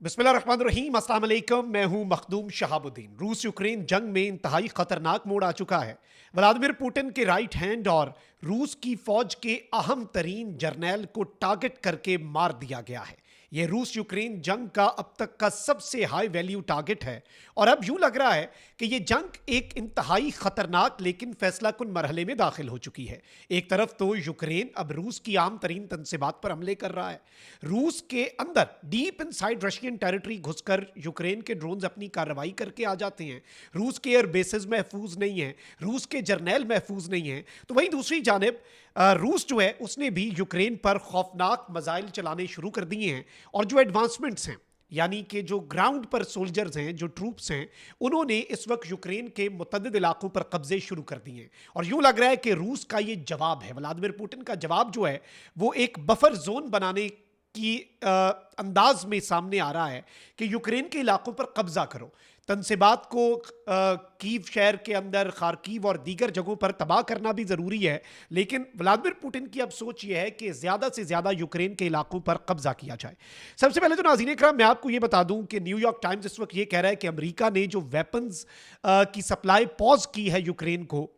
बिस्मिल्लाहिर्रहमानिर्रहीम, अस्सलाम वालेकुम। मैं हूं मखदूम शहाबुद्दीन। रूस यूक्रेन जंग में इंतहाई खतरनाक मोड़ आ चुका है। व्लादिमीर पुतिन के राइट हैंड और रूस की फौज के अहम तरीन जर्नैल को टारगेट करके मार दिया गया है। यह रूस यूक्रेन जंग का अब तक का सबसे हाई वैल्यू टारगेट है और अब यूं लग रहा है कि यह जंग एक इंतहाई खतरनाक लेकिन फैसलाकुन मरहले में दाखिल हो चुकी है। एक तरफ तो यूक्रेन अब रूस की आम तरीन तनसीबात पर हमले कर रहा है। रूस के अंदर डीप इनसाइड रशियन टेरिटरी घुसकर यूक्रेन के ड्रोन्स अपनी कार्रवाई करके आ जाते हैं। रूस के एयर बेसेस महफूज नहीं है, रूस के जर्नैल महफूज नहीं है। तो वहीं दूसरी जानिब रूस जो है उसने भी यूक्रेन पर खौफनाक मिसाइल चलाने शुरू कर दिए हैं और जो एडवांसमेंट्स हैं यानी कि जो ग्राउंड पर सोल्जर्स हैं, जो ट्रूप्स हैं, उन्होंने इस वक्त यूक्रेन के मुतअद्दिद इलाकों पर कब्जे शुरू कर दिए हैं। और यूं लग रहा है कि रूस का ये जवाब है, व्लादिमीर पुतिन का जवाब जो है वो एक बफर जोन बनाने की अंदाज में सामने आ रहा है कि यूक्रेन के इलाकों पर कब्जा करो, तनसीबात को कीव शहर के अंदर, खारकीव और दीगर जगहों पर तबाह करना भी ज़रूरी है। लेकिन व्लादिमीर पुतिन की अब सोच यह है कि ज़्यादा से ज़्यादा यूक्रेन के इलाकों पर कब्जा किया जाए। सबसे पहले तो नाज़रीन इकराम, मैं आपको ये बता दूं कि न्यूयॉर्क टाइम्स इस वक्त ये कह रहा है कि अमेरिका ने जो वेपन्स की सप्लाई पॉज की है यूक्रेन को,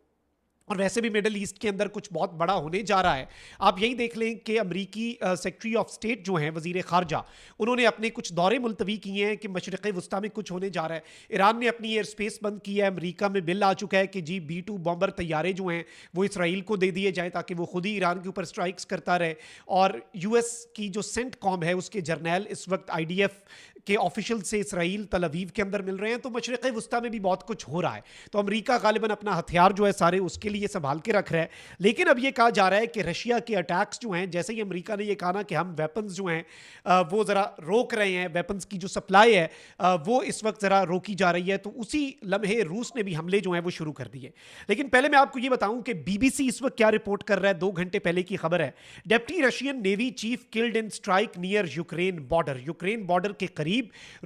और वैसे भी मिडल ईस्ट के अंदर कुछ बहुत बड़ा होने जा रहा है। आप यही देख लें कि अमरीकी सेक्रेटरी ऑफ स्टेट जो हैं, वजीर खारजा, उन्होंने अपने कुछ दौरे मुलतवी किए हैं कि मशरिक़ वस्ता में कुछ होने जा रहा है। ईरान ने अपनी एयर स्पेस बंद की है। अमरीका में बिल आ चुका है कि जी B-2 बॉम्बर तैयारे जो हैं वो इसराइल को दे दिए जाएँ ताकि वो खुद ही ईरान के ऊपर स्ट्राइक्स करता रहे। और US की जो सेंटकॉम है उसके जर्नैल इस वक्त IDF के ऑफिशियल से इसराइल तल अवीव के अंदर मिल रहे हैं। तो मशरिक़ वस्ता में भी बहुत कुछ हो रहा है। तो अमरीका गालिबन अपना हथियार जो है सारे उसके लिए संभाल के रख रहा है। लेकिन अब ये कहा जा रहा है कि रशिया के अटैक्स जो हैं, जैसे ही अमरीका ने ये कहा ना कि हम वेपन्स जो हैं वो ज़रा रोक रहे हैं, वेपन्स की जो सप्लाई है वो इस वक्त ज़रा रोकी जा रही है, तो उसी लम्हे रूस ने भी हमले जो हैं वो शुरू कर दिए। लेकिन पहले मैं आपको ये बताऊं कि BBC इस वक्त क्या रिपोर्ट कर रहा है। 2 घंटे पहले की खबर है। Deputy Russian navy chief killed in strike near Ukraine border. Ukraine border के करीब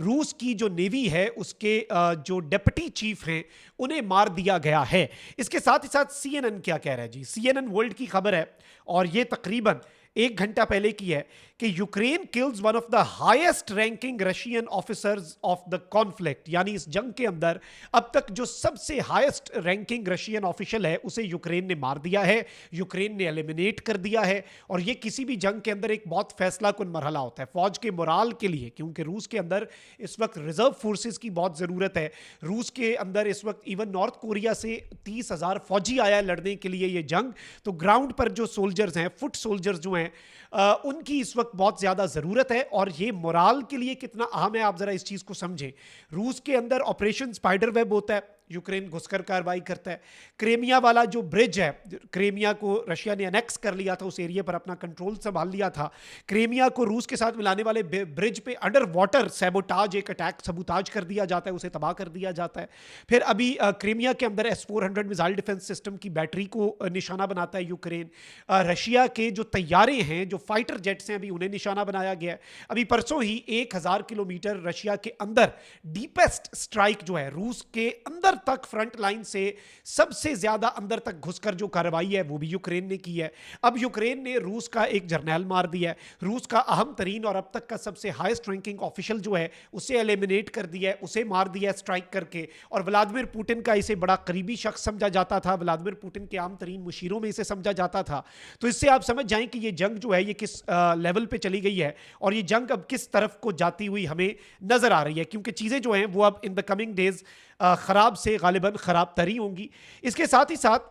रूस की जो नेवी है उसके जो डेप्टी चीफ हैं उन्हें मार दिया गया है। इसके साथ ही साथ CNN क्या कह रहा है जी। CNN वर्ल्ड की खबर है और ये तकरीबन 1 घंटा पहले की है कि Ukraine kills one of the highest ranking Russian officers of the conflict. यानी इस जंग के अंदर अब तक जो सबसे हाईएस्ट रैंकिंग रशियन ऑफिशियल है उसे यूक्रेन ने मार दिया है, यूक्रेन ने एलिमिनेट कर दिया है। और ये किसी भी जंग के अंदर एक बहुत फैसलाकुन मरहला होता है फौज के मोराल के लिए, क्योंकि रूस के अंदर इस वक्त रिजर्व फोर्सेस की बहुत ज़रूरत है। रूस के अंदर इस वक्त इवन नॉर्थ कोरिया से 30,000 फौजी आया है लड़ने के लिए ये जंग। तो ग्राउंड पर जो सोल्जर्स हैं, फुट सोल्जर्स जो हैं, उनकी इस वक्त बहुत ज्यादा जरूरत है। और ये मोराल के लिए कितना अहम है आप जरा इस चीज को समझें। रूस के अंदर ऑपरेशन स्पाइडर वेब होता है, यूक्रेन घुसकर कार्रवाई करता है। क्रेमिया वाला जो ब्रिज है, क्रेमिया को रशिया ने अनेक्स कर लिया था, उस एरिया पर अपना कंट्रोल संभाल लिया था। क्रेमिया को रूस के साथ मिलाने वाले ब्रिज पे अंडर वाटर सैबोटाज, एक अटैक सबोटाज कर दिया जाता है, उसे तबाह कर दिया जाता है। फिर अभी क्रेमिया के अंदर S-400 मिसाइल डिफेंस सिस्टम की बैटरी को निशाना बनाता है यूक्रेन। रशिया के जो तैयारे हैं, जो फाइटर जेट्स हैं, अभी उन्हें निशाना बनाया गया है। अभी परसों ही 1000 किलोमीटर रशिया के अंदर डीपेस्ट स्ट्राइक जो है, रूस के अंदर तक फ्रंट लाइन से सबसे ज्यादा अंदर तक घुसकर जो कार्रवाई है वो भी यूक्रेन ने की है। अब यूक्रेन ने रूस का एक जर्नैल मार दिया है, रूस का अहम तरीन और अब तक का सबसे हाईएस्ट रैंकिंग ऑफिशियल जो है उसे एलिमिनेट कर दिया है, उसे मार दिया है स्ट्राइक करके। और व्लादिमीर पुतिन का इसे बड़ा करीबी शख्स समझा जाता था, व्लादिमीर पुतिन के आम तरीन मुशीरों में इसे समझा जाता था। तो इससे आप समझ जाएं कि ये जंग जो है ये किस लेवल पे चली गई है और ये जंग अब किस तरफ को जाती हुई हमें नजर आ रही है, क्योंकि चीजें जो हैं वो अब इन द कमिंग डेज खराब से गालिबन खराब तरी होंगी। इसके साथ ही साथ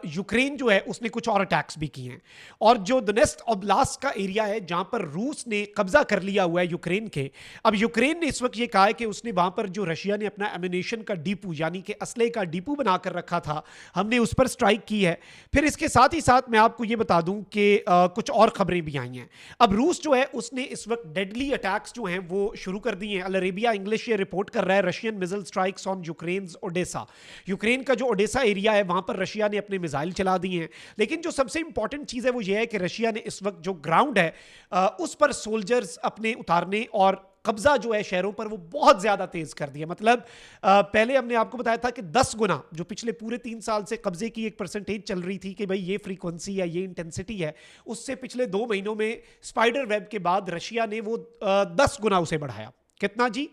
यूक्रेन जो है उसने कुछ और अटैक्स भी किए हैं। और जो दोनेत्स्क ओब्लास्ट का एरिया है जहां पर रूस ने कब्जा कर लिया हुआ है यूक्रेन के, अब यूक्रेन ने इस वक्त ये कहा है कि उसने वहां पर जो रशिया ने अपना एम्यूनेशन का डिपो यानी कि असले का डिपो बनाकर रखा था, हमने उस पर स्ट्राइक की है। फिर इसके साथ ही साथ मैं आपको ये बता दूं कि कुछ और खबरें भी आई हैं। अब रूस जो है उसने इस वक्त डेडली अटैक्स जो हैं वो शुरू कर दिए हैं। अल अरेबिया इंग्लिश ये रिपोर्ट कर रहा है, Russian missile strikes on Ukraine Odesa. Ukraine का जो ओडेसा एरिया है वहां पर रशिया ने अपने मिसाइल चला दिए हैं। लेकिन जो सबसे इंपॉर्टेंट चीज है वो ये है कि रशिया ने इस वक्त जो ग्राउंड है उस पर सोल्जर्स अपने उतारने और कब्जा जो है शहरों पर वो बहुत ज्यादा तेज कर दिया। मतलब पहले हमने आपको बताया था कि 10 गुना जो पिछले पूरे 3 साल से कब्जे की एक परसेंटेज चल रही थी कि भाई ये फ्रीक्वेंसी है, ये इंटेंसिटी है, उससे पिछले 2 महीनों में स्पाइडर वेब के बाद रशिया ने वो 10 गुना उसे बढ़ाया। कितना जी?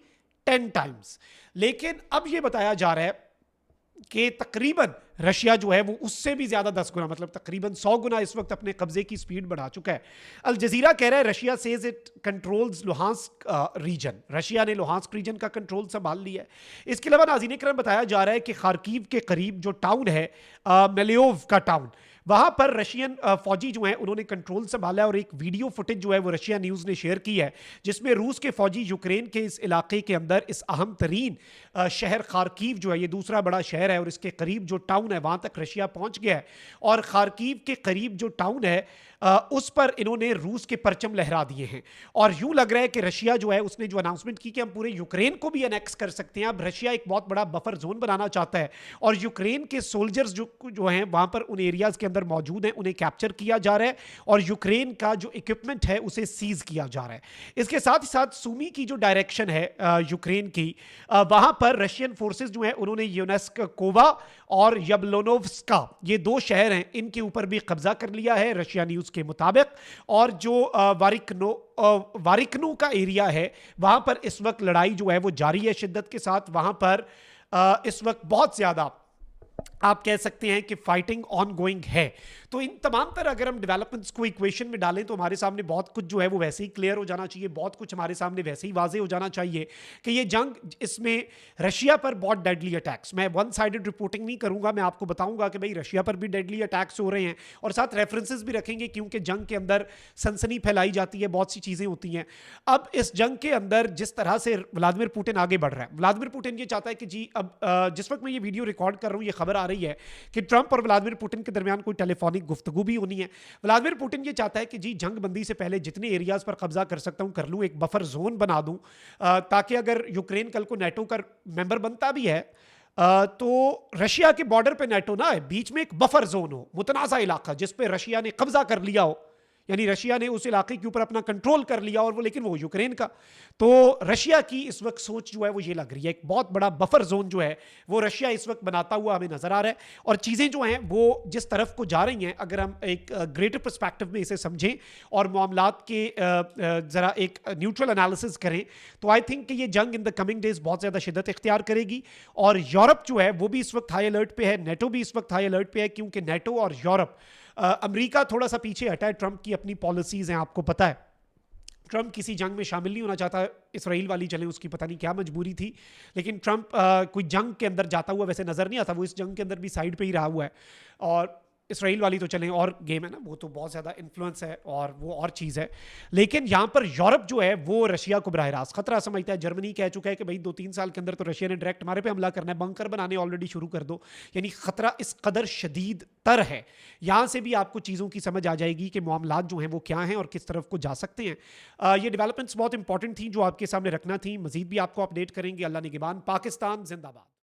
10 टाइम्स। लेकिन अब ये बताया जा रहा है कि तकरीबन रशिया जो है वो उससे भी ज्यादा 10 गुना, मतलब तकरीबन 100 गुना इस वक्त अपने कब्जे की स्पीड बढ़ा चुका है। अल जजीरा कह रहा है Russia says it controls Luhansk region, Russia ने लुहांस्क रीजन का कंट्रोल संभाल लिया है। इसके अलावा नाज़रीन इकराम बताया जा रहा है कि खार्किव के करीब जो टाउन है मेलियोव का टाउन, वहां पर रशियन फौजी जो हैं उन्होंने कंट्रोल संभाला है। और एक वीडियो फुटेज जो है वो रशिया न्यूज़ ने शेयर की है जिसमें रूस के फौजी यूक्रेन के इस इलाके के अंदर इस अहम तरीन शहर खार्किव जो है, ये दूसरा बड़ा शहर है और इसके करीब जो टाउन है वहां तक रशिया पहुंच गया है। और खार्किव के करीब जो टाउन है उस पर इन्होंने रूस के परचम लहरा दिए हैं। और यूं लग रहा है कि रशिया जो है उसने जो अनाउंसमेंट की कि हम पूरे यूक्रेन को भी अनेक्स कर सकते हैं। अब रशिया एक बहुत बड़ा बफर जोन बनाना चाहता है और यूक्रेन के सोल्जर्स जो हैं वहां पर उन एरियाज के अंदर मौजूद हैं, उन्हें कैप्चर किया जा रहा है और यूक्रेन का जो इक्विपमेंट है उसे सीज किया जा रहा है। इसके साथ ही साथ सुमी की जो डायरेक्शन है यूक्रेन की, वहां पर रशियन फोर्सेस जो है उन्होंने यूनेस्कोवा और यबलोनोव्स्का, ये 2 शहर हैं, इनके ऊपर भी कब्जा कर लिया है रशिया न्यूज के मुताबिक। और जो वारिकनो का एरिया है वहां पर इस वक्त लड़ाई जो है वो जारी है शिद्दत के साथ। वहां पर इस वक्त बहुत ज्यादा आप कह सकते हैं कि फाइटिंग ऑन गोइंग है। तो इन तमाम तरह अगर हम डेवलपमेंट्स को इक्वेशन में डालें तो हमारे सामने बहुत कुछ जो है वो वैसे ही क्लियर हो जाना चाहिए, बहुत कुछ हमारे सामने वैसे ही वाजे हो जाना चाहिए कि ये जंग, इसमें रशिया पर बहुत डेडली अटैक्स, मैं वन साइडेड रिपोर्टिंग नहीं करूंगा, मैं आपको बताऊंगा कि भाई रशिया पर भी डेडली अटैक्स हो रहे हैं और साथ रेफरेंसेस भी रखेंगे क्योंकि जंग के अंदर सनसनी फैलाई जाती है, बहुत सी चीजें होती हैं। अब इस जंग के अंदर जिस तरह से व्लादिमीर पुतिन आगे बढ़ रहा है, व्लादिमीर पुतिन ये चाहता है कि जी अब जिस वक्त मैं ये वीडियो रिकॉर्ड कर रहा हूं ये खबर आ रही है कि ट्रंप और व्लादिमीर पुतिन के दरमियान कोई टेलीफोनिक गुफ्तगू भी होनी है। व्लादिमीर पुतिन ये चाहता है कि जी जंग बंदी से पहले जितने एरियाज पर कब्जा कर सकता हूं कर लूं, एक बफर जोन बना दूं ताकि अगर यूक्रेन कल को नेटो का मेंबर बनता भी है तो रशिया के बॉर्डर पे नेटो ना है, बीच में एक बफर जोन हो, मुतनाज़ा इलाका जिस पे रशिया ने कब्जा कर लिया हो, यानी रशिया ने उस इलाके के ऊपर अपना कंट्रोल कर लिया और वो, लेकिन वो यूक्रेन का। तो रशिया की इस वक्त सोच जो है वो ये लग रही है, एक बहुत बड़ा बफर जोन जो है वो रशिया इस वक्त बनाता हुआ हमें नजर आ रहा है। और चीजें जो हैं वो जिस तरफ को जा रही हैं, अगर हम एक ग्रेटर पर्सपेक्टिव में इसे समझें और मामलात के जरा एक न्यूट्रल एनालिसिस करें तो आई थिंक कि ये जंग इन द कमिंग डेज बहुत ज्यादा शिद्दत इख्तियार करेगी। और यूरोप जो है वो भी इस वक्त हाई अलर्ट पे है, नेटो भी इस वक्त हाई अलर्ट पे है, क्योंकि नेटो और यूरोप, अमेरिका थोड़ा सा पीछे हटा है, ट्रंप की अपनी पॉलिसीज हैं, आपको पता है ट्रंप किसी जंग में शामिल नहीं होना चाहता, इसराइल वाली चले उसकी पता नहीं क्या मजबूरी थी, लेकिन ट्रंप कोई जंग के अंदर जाता हुआ वैसे नजर नहीं आता, वो इस जंग के अंदर भी साइड पे ही रहा हुआ है। और इसराइल वाली तो चलें और गेम है ना, वो तो बहुत ज़्यादा इन्फ्लुएंस है और वो और चीज़ है। लेकिन यहाँ पर यूरोप जो है वो रशिया को बराह रास्त खतरा समझता है। जर्मनी कह चुका है कि भाई 2-3 साल के अंदर तो रशिया ने डायरेक्ट हमारे पे हमला करना है, बंकर बनाने ऑलरेडी शुरू कर दो। यानी खतरा इस कदर शदीद तर है। यहाँ से भी आपको चीज़ों की समझ आ जाएगी कि मामलात जो हैं वो क्या हैं और किस तरफ को जा सकते हैं। ये डेवलपमेंट्स बहुत इंपॉर्टेंट थी जो आपके सामने रखना थी, मजीद भी आपको अपडेट करेंगे। अल्लाह निगहबान। पाकिस्तान जिंदाबाद।